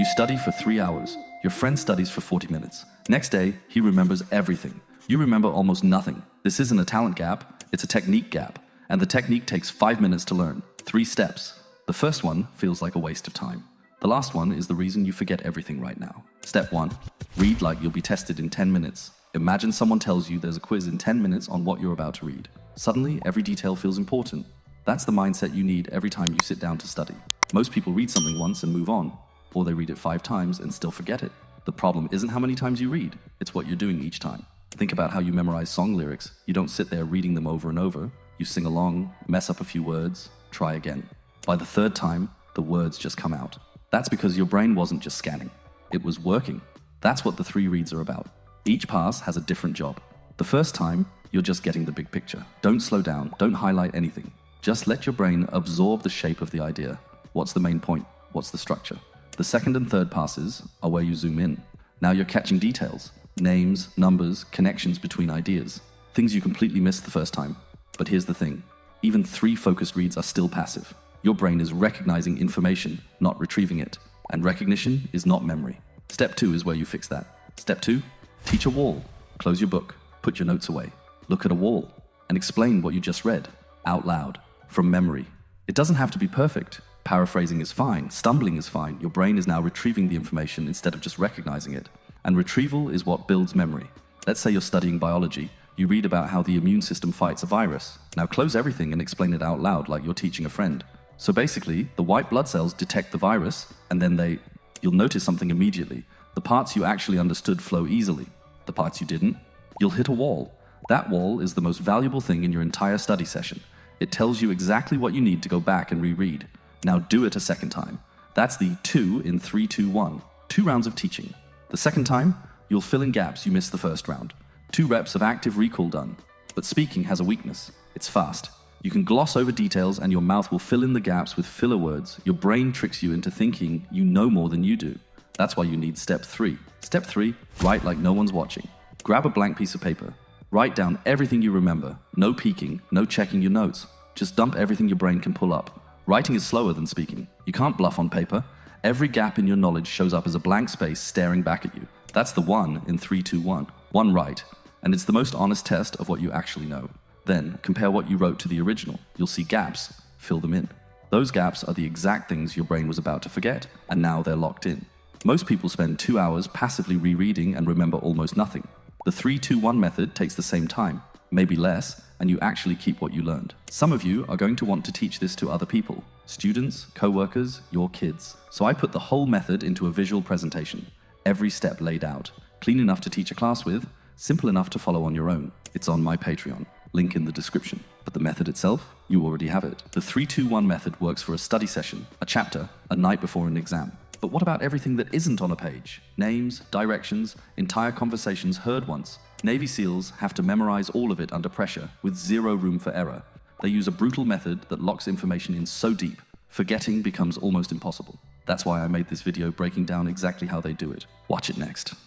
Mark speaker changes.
Speaker 1: You study for 3 hours. Your friend studies for 40 minutes. Next day, he remembers everything. You remember almost nothing. This isn't a talent gap, it's a technique gap. And the technique takes 5 minutes to learn. 3 steps. The first one feels like a waste of time. The last one is the reason you forget everything right now. Step 1. Read like you'll be tested in 10 minutes. Imagine someone tells you there's a quiz in 10 minutes on what you're about to read. Suddenly, every detail feels important. That's the mindset you need every time you sit down to study. Most people read something once and move on, or they read it 5 times and still forget it. The problem isn't how many times you read, it's what you're doing each time. Think about how you memorize song lyrics. You don't sit there reading them over and over. You sing along, mess up a few words, try again. By the 3rd time, the words just come out. That's because your brain wasn't just scanning, it was working. That's what the 3 reads are about. Each pass has a different job. The first time, you're just getting the big picture. Don't slow down, don't highlight anything. Just let your brain absorb the shape of the idea. What's the main point? What's the structure? The 2nd and 3rd passes are where you zoom in. Now you're catching details, names, numbers, connections between ideas, things you completely missed the first time. But here's the thing, even 3 focused reads are still passive. Your brain is recognizing information, not retrieving it. And recognition is not memory. Step 2 is where you fix that. Step 2, teach a wall. Close your book, put your notes away, look at a wall, and explain what you just read, out loud, from memory. It doesn't have to be perfect. Paraphrasing is fine, stumbling is fine. Your brain is now retrieving the information instead of just recognizing it. And retrieval is what builds memory. Let's say you're studying biology. You read about how the immune system fights a virus. Now close everything and explain it out loud like you're teaching a friend. So basically, the white blood cells detect the virus, and then you'll notice something immediately. The parts you actually understood flow easily. The parts you didn't, you'll hit a wall. That wall is the most valuable thing in your entire study session. It tells you exactly what you need to go back and reread. Now do it a 2nd time. That's the 2 in 3, 2, 1. 2 rounds of teaching. The 2nd time, you'll fill in gaps you missed the 1st round. 2 reps of active recall done. But speaking has a weakness. It's fast. You can gloss over details and your mouth will fill in the gaps with filler words. Your brain tricks you into thinking you know more than you do. That's why you need step 3. Step 3, write like no one's watching. Grab a blank piece of paper. Write down everything you remember. No peeking, no checking your notes. Just dump everything your brain can pull up. Writing is slower than speaking. You can't bluff on paper. Every gap in your knowledge shows up as a blank space staring back at you. That's the 1 in 3, 2, 1. 1 right. And it's the most honest test of what you actually know. Then, compare what you wrote to the original. You'll see gaps. Fill them in. Those gaps are the exact things your brain was about to forget, and now they're locked in. Most people spend 2 hours passively rereading and remember almost nothing. The 3, 2, 1 method takes the same time, maybe less, and you actually keep what you learned. Some of you are going to want to teach this to other people, students, co-workers, your kids. So I put the whole method into a visual presentation, every step laid out, clean enough to teach a class with, simple enough to follow on your own. It's on my Patreon, link in the description. But the method itself, you already have it. The 3, 2, 1 method works for a study session, a chapter, a night before an exam. But what about everything that isn't on a page? Names, directions, entire conversations heard once. Navy SEALs have to memorize all of it under pressure, with 0 room for error. They use a brutal method that locks information in so deep, forgetting becomes almost impossible. That's why I made this video breaking down exactly how they do it. Watch it next.